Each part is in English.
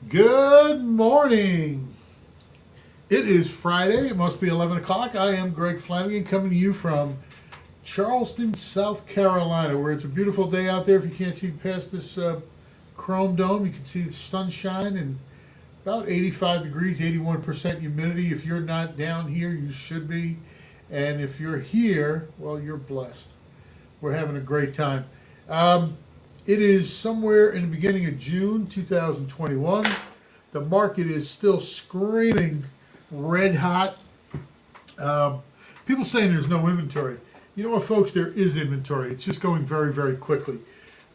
Good morning. It is Friday. It must be 11 o'clock. I am Greg Flanagan coming to you from Charleston, South Carolina, where it's a beautiful day out there. If you can't see past this chrome dome, you can see the sunshine and about 85 degrees, 81% humidity. If you're not down here, you should be. And if you're here, well, you're blessed. We're having a great time. It is somewhere in the beginning of June 2021. The market is still screaming red hot. People saying there's no inventory. You know what, folks? There is inventory. It's just going very, very quickly.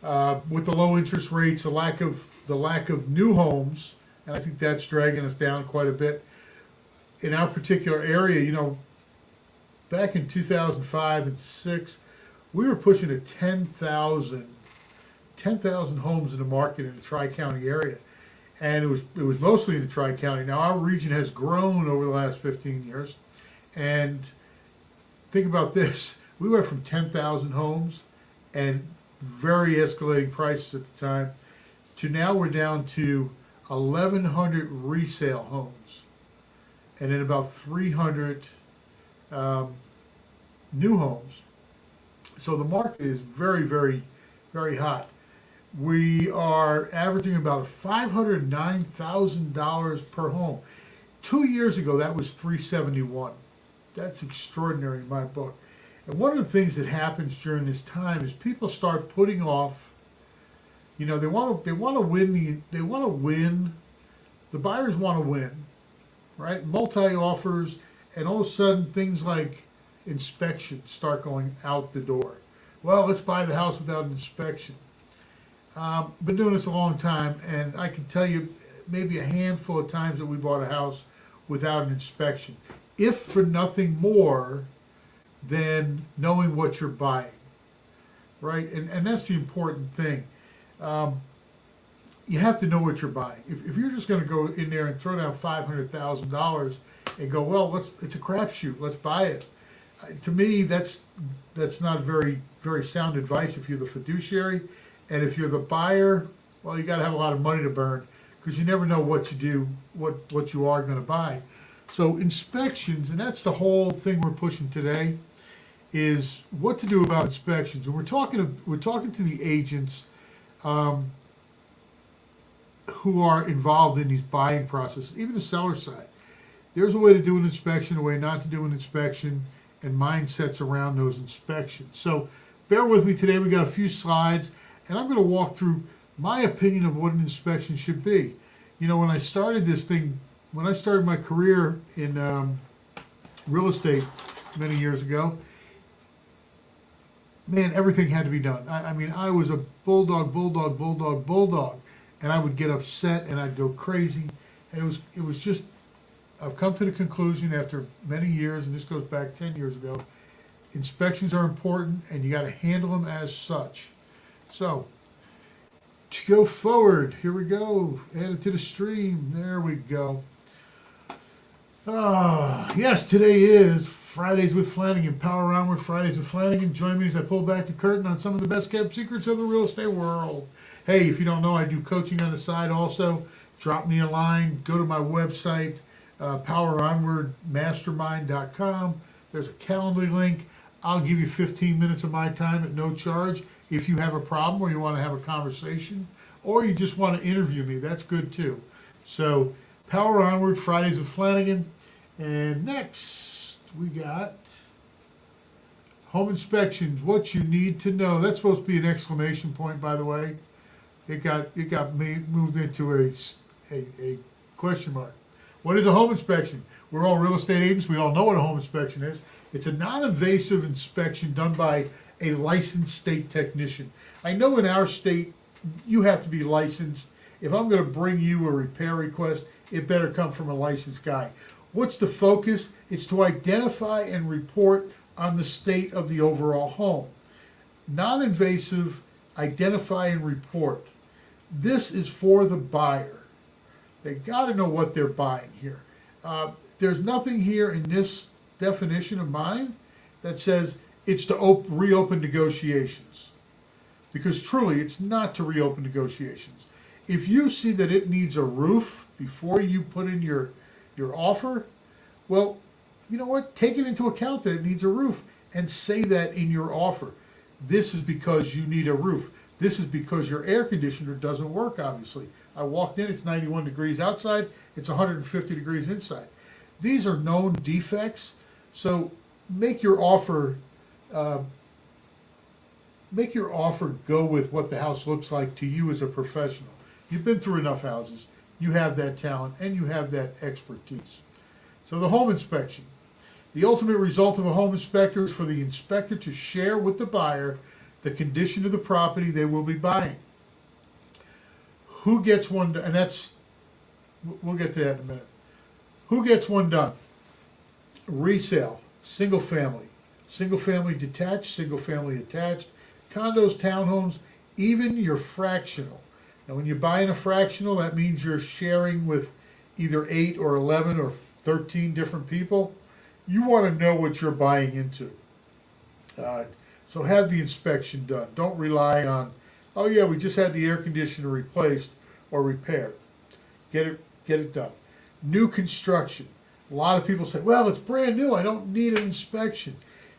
With the low interest rates, the lack of new homes, and I think that's dragging us down quite a bit. In our particular area, back in 2005 and 6, we were pushing at 10,000 homes in the market in the Tri-County area. And it was mostly in the Tri-County. Now, our region has grown over the last 15 years. And think about this. We went from 10,000 homes and very escalating prices at the time to now we're down to 1,100 resale homes and then about 300 new homes. So the market is very, very, very hot. We are averaging about $509,000 per home. 2 years ago, that was $371,000. That's extraordinary in my book. And one of the things that happens during this time is people start putting off. They want to win. They want to win. The buyers want to win, right? Multi offers, and all of a sudden things like inspections start going out the door. Well, let's buy the house without an inspection. Been doing this a long time, and I can tell you maybe a handful of times that we bought a house without an inspection, if for nothing more than knowing what you're buying, right? And that's the important thing. You have to know what you're buying. If you're just going to go in there and throw down $500,000 and go, well, it's a crapshoot, let's buy it. To me, that's not very, very sound advice if you're the fiduciary. And if you're the buyer, well, you got to have a lot of money to burn because you never know what you are going to buy. So inspections, and that's the whole thing we're pushing today, is what to do about inspections. And we're talking to the agents who are involved in these buying processes, even the seller side. There's a way to do an inspection, a way not to do an inspection, and mindsets around those inspections. So bear with me today. We got a few slides. And I'm going to walk through my opinion of what an inspection should be. When I started this thing, when I started my career in real estate many years ago, man, everything had to be done. I mean, I was a bulldog, and I would get upset and I'd go crazy. And it was just, I've come to the conclusion after many years, and this goes back 10 years ago, inspections are important and you got to handle them as such. So, to go forward, here we go. Add it to the stream. There we go. Yes, today is Fridays with Flanagan. Power Onward Fridays with Flanagan. Join me as I pull back the curtain on some of the best kept secrets of the real estate world. Hey, if you don't know, I do coaching on the side also. Drop me a line. Go to my website, poweronwardmastermind.com. There's a Calendly link. I'll give you 15 minutes of my time at no charge. If you have a problem or you want to have a conversation or you just want to interview me, that's good too. So, Power Onward, Fridays with Flanagan. And next, we got home inspections, what you need to know. That's supposed to be an exclamation point, by the way. It got moved into a question mark. What is a home inspection? We're all real estate agents. We all know what a home inspection is. It's a non-invasive inspection done by a licensed state technician. I know in our state, you have to be licensed. If I'm going to bring you a repair request, it better come from a licensed guy. What's the focus? It's to identify and report on the state of the overall home. Non-invasive, identify and report. This is for the buyer. They got to know what they're buying here. There's nothing here in this definition of mine that says it's to reopen negotiations. Because truly, it's not to reopen negotiations. if you see that it needs a roof before you put in your offer, well, you know what? Take it into account that it needs a roof and say that in your offer. This is because you need a roof. This is because your air conditioner doesn't work, obviously. I walked in, it's 91 degrees outside, it's 150 degrees inside. These are known defects, so make your offer go with what the house looks like to you as a professional. You've been through enough houses, you have that talent, and you have that expertise. So the home inspection. The ultimate result of a home inspector is for the inspector to share with the buyer the condition of the property they will be buying. Who gets one done? And that's, we'll get to that in a minute. Who gets one done? Resale, single family detached, single family attached, condos, townhomes, even your fractional. Now when you're buying a fractional, that means you're sharing with either 8 or 11 or 13 different people. You want to know what you're buying into. So have the inspection done. Don't rely on, oh yeah, we just had the air conditioner replaced or repaired. Get it done. New construction. A lot of people say, well, it's brand new, I don't need an inspection.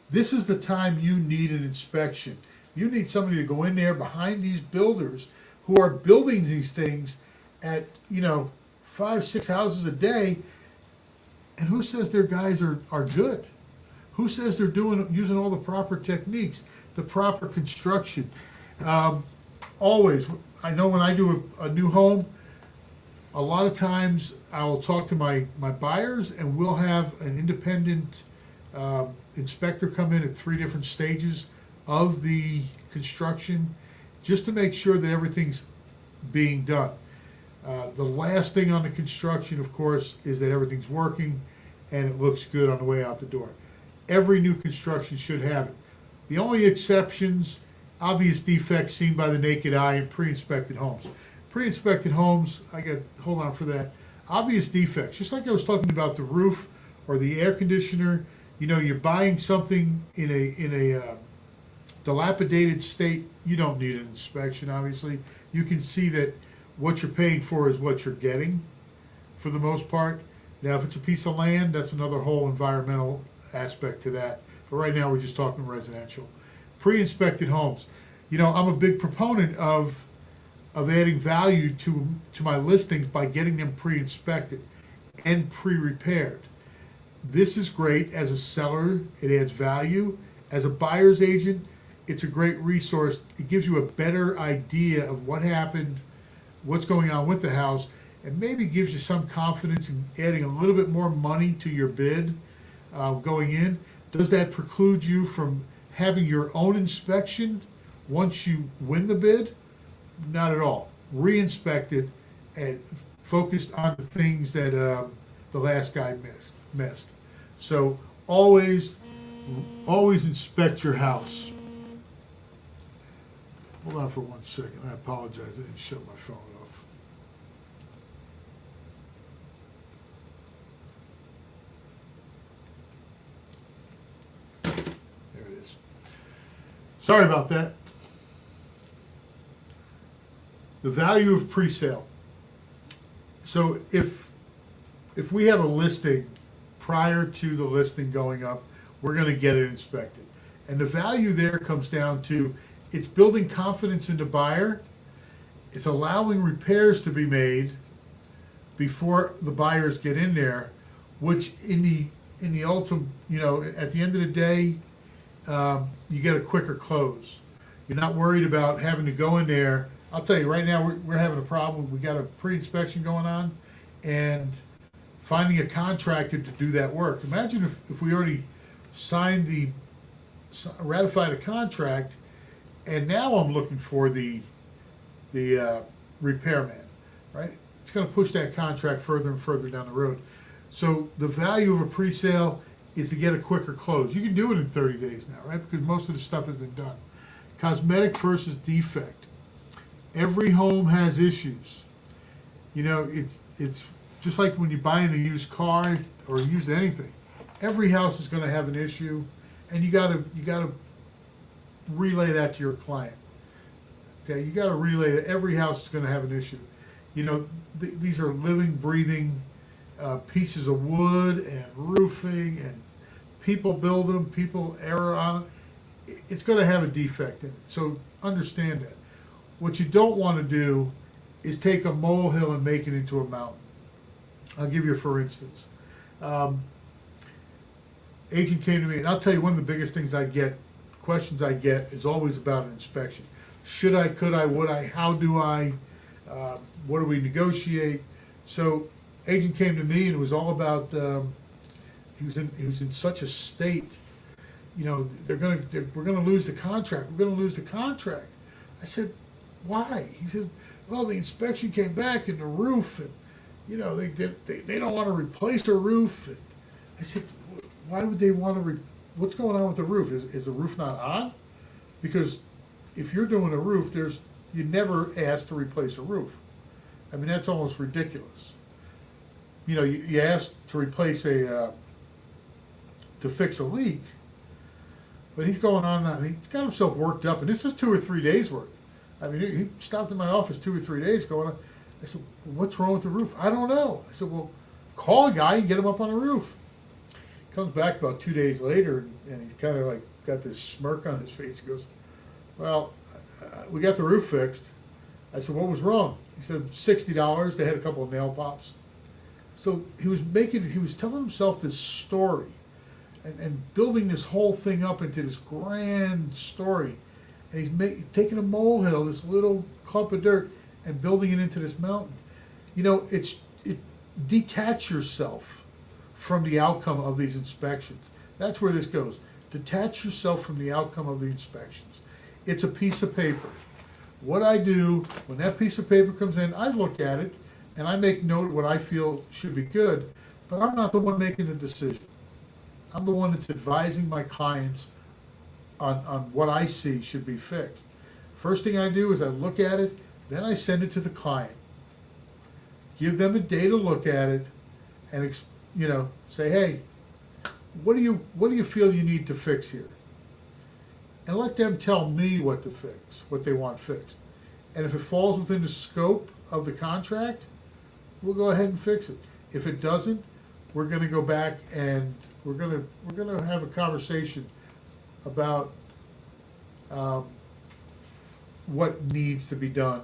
This is the time you need an inspection. You need somebody to go in there behind these builders who are building these things at, 5, 6 houses a day. And who says their guys are good? Who says they're using all the proper techniques, the proper construction? Always, I know when I do a new home, a lot of times I will talk to my buyers, and we'll have an independent inspector come in at 3 different stages of the construction, just to make sure that everything's being done. The last thing on the construction, of course, is that everything's working and it looks good on the way out the door. Every new construction should have it. The only exceptions, obvious defects seen by the naked eye in pre-inspected homes. Pre-inspected homes, hold on for that. Obvious defects, just like I was talking about the roof or the air conditioner. You're buying something in a dilapidated state, you don't need an inspection, obviously. You can see that what you're paying for is what you're getting, for the most part. Now, if it's a piece of land, that's another whole environmental aspect to that. But right now, we're just talking residential. Pre-inspected homes. I'm a big proponent of adding value to my listings by getting them pre-inspected and pre-repaired. This is great as a seller. It adds value. As a buyer's agent, it's a great resource. It gives you a better idea of what happened, what's going on with the house, and maybe gives you some confidence in adding a little bit more money to your bid going in. Does that preclude you from having your own inspection once you win the bid? Not at all. Re-inspect it and focused on the things that the last guy missed. So always inspect your house. Hold on for 1 second. I apologize. I didn't shut my phone off. There it is. Sorry about that. The value of pre-sale. So if we have a listing prior to the listing going up, we're going to get it inspected. And the value there comes down to, it's building confidence in the buyer. It's allowing repairs to be made before the buyers get in there, which in the ultimate, at the end of the day, you get a quicker close. You're not worried about having to go in there. I'll tell you right now, we're having a problem. We got a pre-inspection going on, and finding a contractor to do that work. Imagine if we already ratified a contract, and now I'm looking for the repairman, right? It's going to push that contract further and further down the road. So the value of a pre-sale is to get a quicker close. You can do it in 30 days now, right? Because most of the stuff has been done. Cosmetic versus defect. Every home has issues. It's just like when you're buying a used car or used anything. Every house is going to have an issue, and you gotta relay that to your client. Okay, you gotta relay that every house is going to have an issue. You know, these are living, breathing pieces of wood and roofing, and people build them, people err on it. It's going to have a defect in it. So understand that. What you don't want to do is take a molehill and make it into a mountain. I'll give you for instance. Agent came to me, and I'll tell you one of the biggest things I get, questions I get, is always about an inspection. Should I, could I, would I, how do I, what do we negotiate? So agent came to me and it was all about, he was in such a state, you know, we're gonna lose the contract, we're gonna lose the contract. I said, why? He said, well, the inspection came back and the roof, and you know, they don't want to replace the roof. And I said, why would they want to? What's going on with the roof? Is the roof not on? Because if you're doing a roof, you never ask to replace a roof. I mean, that's almost ridiculous. You know, you ask to replace to fix a leak, but he's going on and he's got himself worked up, and this is 2 or 3 days worth. I mean, he stopped in my office 2 or 3 days going on. I said, what's wrong with the roof? I don't know. I said, well, call a guy and get him up on the roof. He comes back about 2 days later, and he's kind of like got this smirk on his face. He goes, well, we got the roof fixed. I said, what was wrong? He said, $60. They had a couple of nail pops. So he was telling himself this story and building this whole thing up into this grand story. And he's taking a molehill, this little clump of dirt, and building it into this mountain. You know, detach yourself from the outcome of these inspections. That's where this goes. Detach yourself from the outcome of the inspections. It's a piece of paper. What I do, when that piece of paper comes in, I look at it, and I make note of what I feel should be good, but I'm not the one making the decision. I'm the one that's advising my clients on what I see should be fixed. First thing I do is I look at it, then I send it to the client. Give them a day to look at it, and say, hey, what do you feel you need to fix here? And let them tell me what to fix, what they want fixed. And if it falls within the scope of the contract, we'll go ahead and fix it. If it doesn't, we're going to go back and we're going to have a conversation about what needs to be done,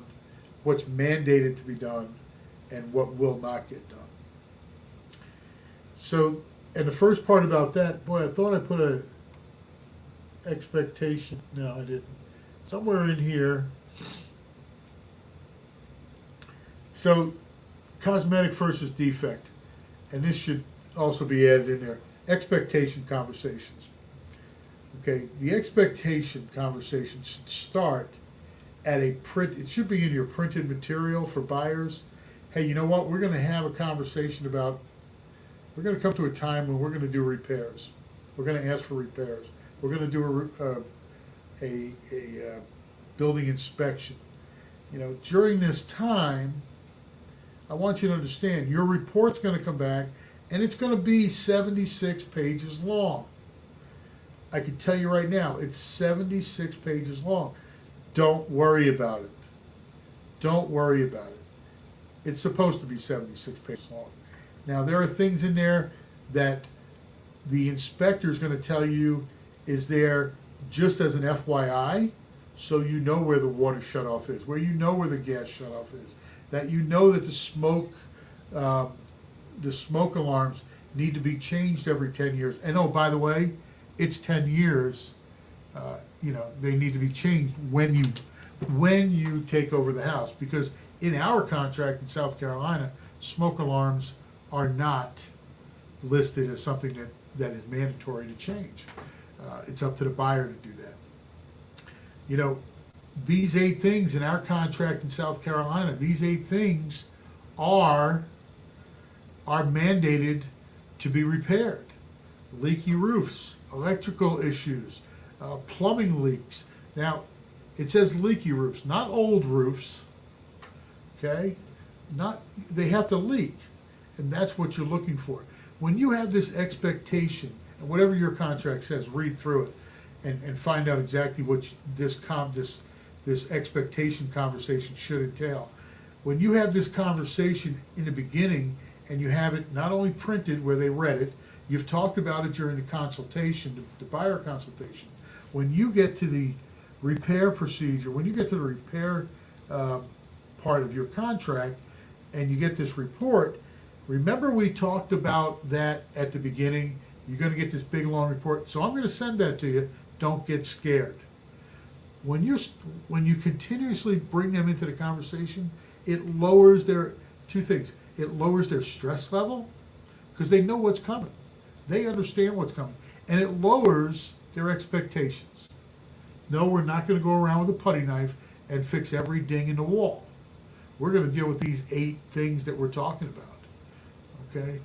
what's mandated to be done, and what will not get done. So, and the first part about that, boy, I thought I put a expectation. No, I didn't. Somewhere in here. So, cosmetic versus defect, and this should also be added in there. Expectation conversations. Okay, the expectation conversation should start at a print. It should be in your printed material for buyers. Hey, you know what? We're going to have a conversation about. We're going to come to a time when we're going to do repairs. We're going to ask for repairs. We're going to do a building inspection. You know, during this time, I want you to understand your report's going to come back, and it's going to be 76 pages long. I can tell you right now, it's 76 pages long. Don't worry about it. Don't worry about it. It's supposed to be 76 pages long. Now, there are things in there that the inspector is going to tell you is there just as an FYI, so you know where the water shutoff is, where you know where the gas shutoff is, that you know that the smoke alarms need to be changed every 10 years. And oh, by the way, it's 10 years. They need to be changed when you take over the house, because in our contract in South Carolina, smoke alarms are not listed as something that is mandatory to change. It's up to the buyer to do that. You know, these 8 things in our contract in South Carolina, these 8 things are mandated to be repaired. Leaky roofs, electrical issues, plumbing leaks. Now, it says leaky roofs, not old roofs. Okay? They have to leak, and that's what you're looking for. When you have this expectation, and whatever your contract says, read through it and find out exactly what this expectation conversation should entail. when you have this conversation in the beginning and you have it not only printed where they read it, you've talked about it during the consultation, the buyer consultation. When you get to the repair procedure, when you get to the repair part of your contract and you get this report, remember we talked about that at the beginning. You're going to get this big long report, so I'm going to send that to you. Don't get scared. When you continuously bring them into the conversation, it lowers their two things. It lowers their stress level because they know what's coming. They understand what's coming, and it lowers their expectations. No, we're not going to go around with a putty knife and fix every ding in the wall. We're going to deal with these 8 things that we're talking about. Okay,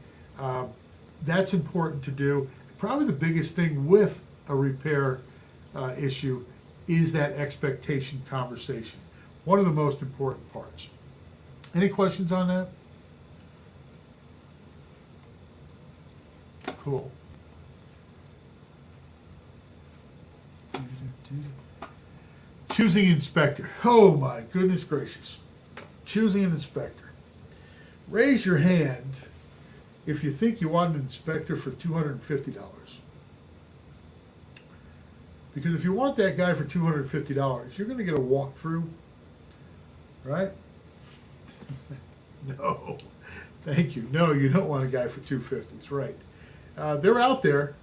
that's important to do. Probably the biggest thing with a repair issue is that expectation conversation. One of the most important parts. Any questions on that? Cool. Choosing inspector. Oh my goodness gracious. Choosing an inspector. Raise your hand if you think you want an inspector for $250. Because if you want that guy for $250, you're going to get a walkthrough, right? No, thank you. No, you don't want a guy for $250. That's right. They're out there,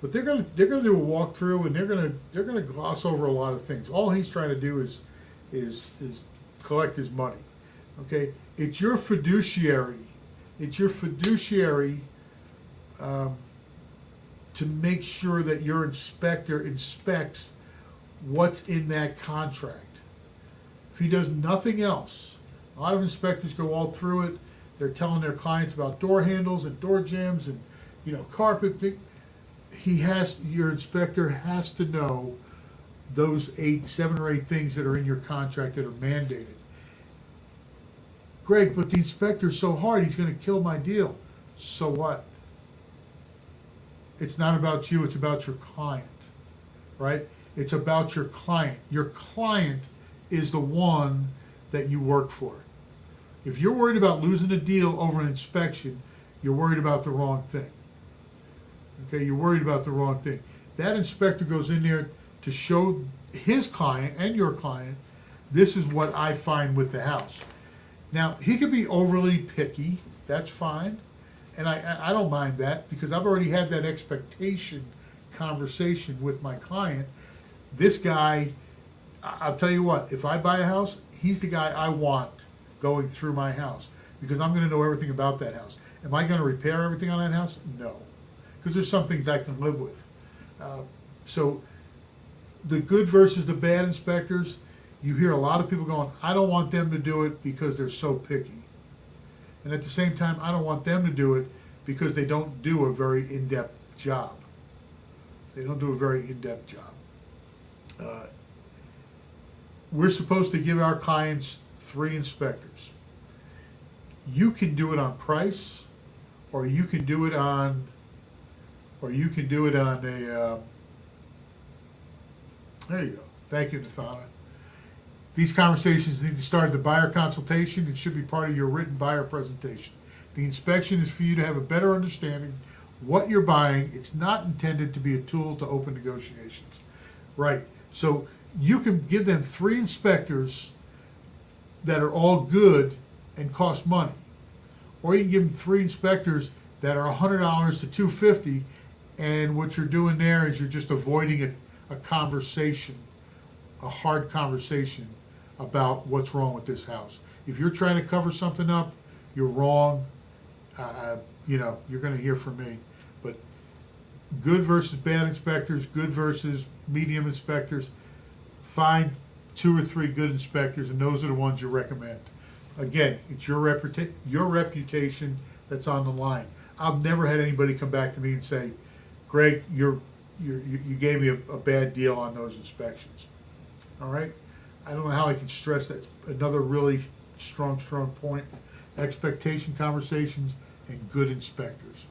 but they're going to do a walkthrough, and they're going to gloss over a lot of things. All he's trying to do is collect his money. Okay, it's your fiduciary. It's your fiduciary to make sure that your inspector inspects what's in that contract. If he does nothing else, a lot of inspectors go all through it. They're telling their clients about door handles and door jambs and carpet. Your inspector has to know those 7 or 8 things that are in your contract that are mandated. Greg, but the inspector's so hard, he's going to kill my deal. So what? It's not about you, it's about your client, right? It's about your client. Your client is the one that you work for. If you're worried about losing a deal over an inspection, you're worried about the wrong thing. Okay, you're worried about the wrong thing. That inspector goes in there to show his client and your client, this is what I find with the house. Now, he could be overly picky, that's fine, and I don't mind that because I've already had that expectation conversation with my client. This guy, I'll tell you what, if I buy a house, he's the guy I want going through my house because I'm going to know everything about that house. Am I going to repair everything on that house? No, because there's some things I can live with. So the good versus the bad inspectors, you hear a lot of people going, I don't want them to do it because they're so picky. And at the same time, I don't want them to do it because they don't do a very in-depth job. They don't do a very in-depth job. We're supposed to give our clients 3 inspectors. You can do it on price, or you can do it on a, there you go. Thank you, Nathana. These conversations need to start at the buyer consultation and should be part of your written buyer presentation. The inspection is for you to have a better understanding what you're buying. It's not intended to be a tool to open negotiations. Right. So you can give them 3 inspectors that are all good and cost money. Or you can give them 3 inspectors that are $100 to $250, and what you're doing there is you're just avoiding a conversation, a hard conversation about what's wrong with this house. If you're trying to cover something up, you're wrong. You're going to hear from me. But good versus bad inspectors, good versus medium inspectors. Find 2 or 3 good inspectors, and those are the ones you recommend. Again, it's your reputation that's on the line. I've never had anybody come back to me and say, Greg, you gave me a bad deal on those inspections. All right? I don't know how I can stress that. Another really strong point. Expectation conversations and good inspectors.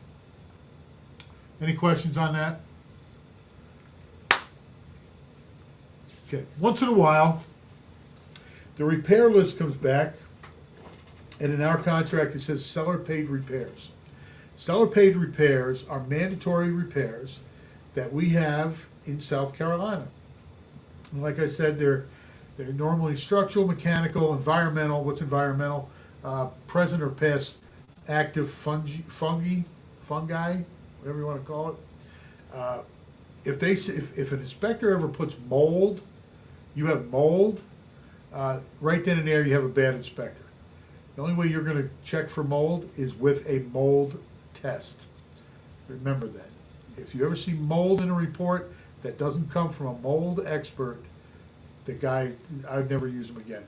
Any questions on that? Okay. Once in a while, the repair list comes back And in our contract, it says seller paid repairs. Seller paid repairs are mandatory repairs that we have in South Carolina. And like I said, they're normally structural, mechanical, environmental. What's environmental? Present or past active fungi, whatever you want to call it. If an inspector ever puts mold, you have mold, right then and there you have a bad inspector. The only way you're going to check for mold is with a mold test. Remember that. If you ever see mold in a report that doesn't come from a mold expert, the guy, I'd never use him again.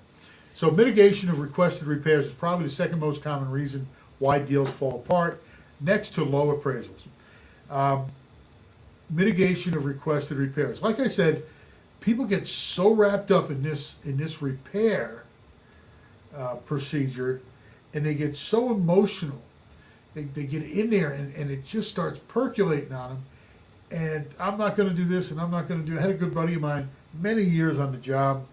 So mitigation of requested repairs is probably the second most common reason why deals fall apart, next to low appraisals. Mitigation of requested repairs. Like I said, people get so wrapped up in this repair procedure, and they get so emotional. They get in there, and it just starts percolating on them. And I'm not going to do this, and I'm not going to do. I had a good buddy of mine, many years on the job,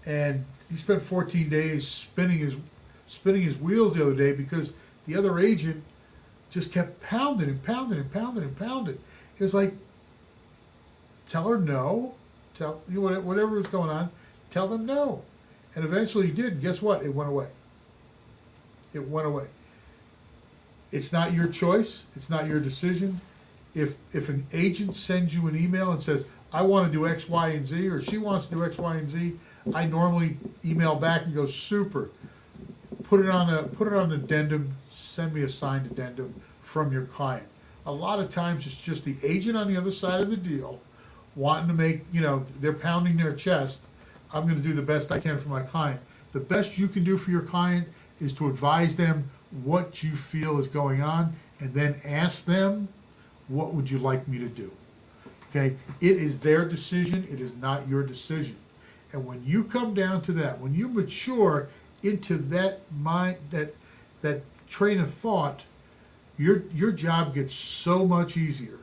and he spent 14 days spinning his wheels the other day because the other agent just kept pounding and pounding and pounding and pounding. It was like, tell her no, tell you whatever was going on, tell them no, and eventually he did. And guess what? It went away. It went away. It's not your choice. It's not your decision. If an agent sends you an email and says, I want to do X, Y, and Z, or she wants to do X, Y, and Z, I normally email back and go, super. Put it on an addendum. Send me a signed addendum from your client. A lot of times it's just the agent on the other side of the deal wanting to make, they're pounding their chest. I'm going to do the best I can for my client. The best you can do for your client is to advise them what you feel is going on, and then ask them, what would you like me to do? Okay, it is their decision. It is not your decision. And when you come down to that, when you mature into that mind, that train of thought, your job gets so much easier.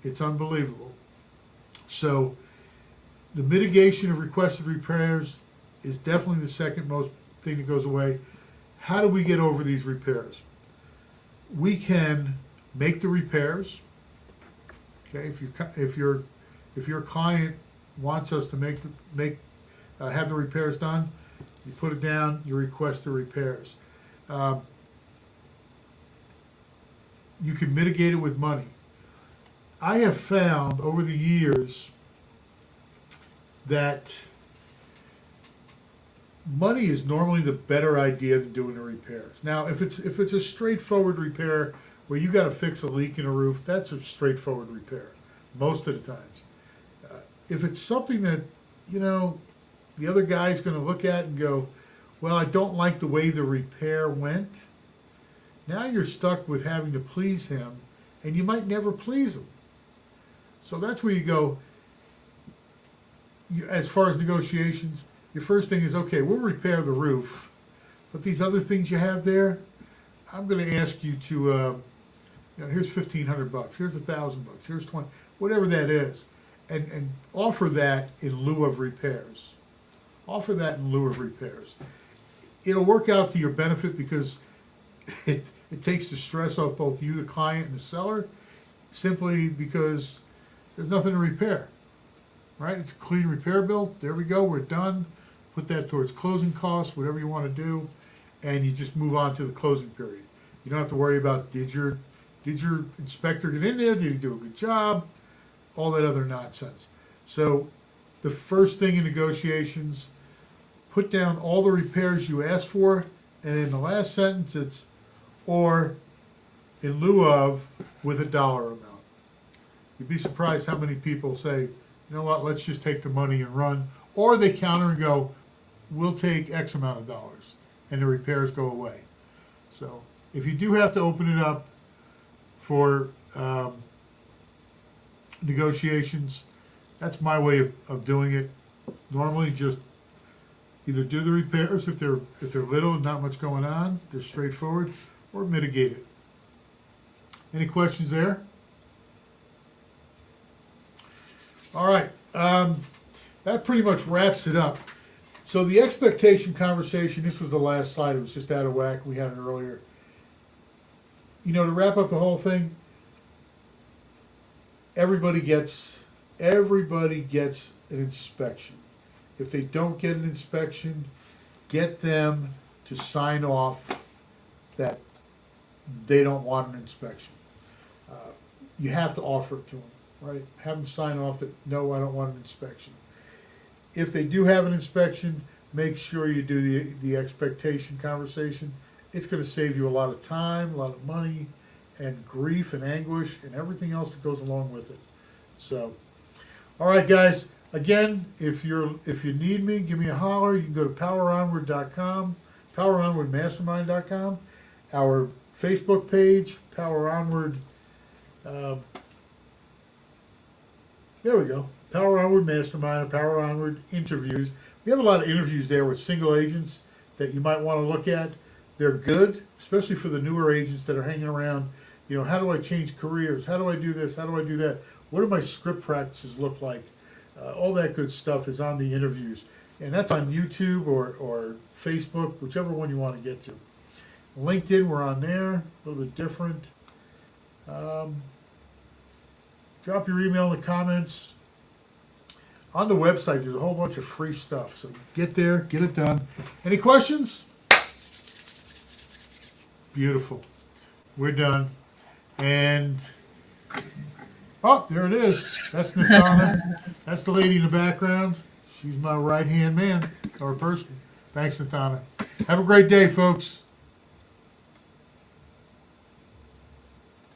It's unbelievable. So the mitigation of requested repairs is definitely the second most thing that goes away. How do we get over these repairs? We can make the repairs. Okay, if your client wants us to have the repairs done, you put it down, you request the repairs. You can mitigate it with money. I have found over the years that money is normally the better idea than doing the repairs. Now, if it's a straightforward repair where you got to fix a leak in a roof, that's a straightforward repair most of the times. If it's something that the other guy's going to look at and go, well, I don't like the way the repair went, now you're stuck with having to please him, and you might never please him. So that's where you go. As far as negotiations, your first thing is, okay, we'll repair the roof, but these other things you have there, I'm going to ask you to, here's $1,500, here's $1,000, here's 20, whatever that is, and offer that in lieu of repairs. Offer that in lieu of repairs. It'll work out to your benefit because it takes the stress off both you, the client, and the seller, simply because there's nothing to repair. Right? It's a clean repair bill. There we go. We're done. Put that towards closing costs, whatever you want to do, and you just move on to the closing period. You don't have to worry about did your inspector get in there? Did he do a good job? All that other nonsense. So the first thing in negotiations, put down all the repairs you asked for, and in the last sentence it's or in lieu of with a dollar amount. You'd be surprised how many people say, you know what, let's just take the money and run. Or they counter and go, we'll take X amount of dollars, and the repairs go away. So if you do have to open it up for negotiations, that's my way of doing it. Normally just either do the repairs if they're little and not much going on, they're straightforward, or mitigate it. Any questions there? All right, that pretty much wraps it up. So the expectation conversation, this was the last slide, it was just out of whack, we had it earlier. You know, to wrap up the whole thing, everybody gets an inspection. If they don't get an inspection, get them to sign off that they don't want an inspection. You have to offer it to them, right? Have them sign off that, no, I don't want an inspection. If they do have an inspection, make sure you do the expectation conversation. It's going to save you a lot of time, a lot of money, and grief and anguish and everything else that goes along with it. So, all right, guys. Again, if you need me, give me a holler. You can go to poweronward.com, poweronwardmastermind.com, our Facebook page, Power Onward. There we go. Power Onward Mastermind or Power Onward interviews. We have a lot of interviews there with single agents that you might want to look at. They're good, especially for the newer agents that are hanging around. You know, how do I change careers? How do I do this? How do I do that? What do my script practices look like? All that good stuff is on the interviews. And that's on YouTube or Facebook, whichever one you want to get to. LinkedIn, we're on there, a little bit different. Drop your email in the comments. On the website, there's a whole bunch of free stuff. So get there, get it done. Any questions? Beautiful. We're done. And, oh, there it is. That's Natana. That's the lady in the background. She's my right-hand man or person. Thanks, Natana. Have a great day, folks.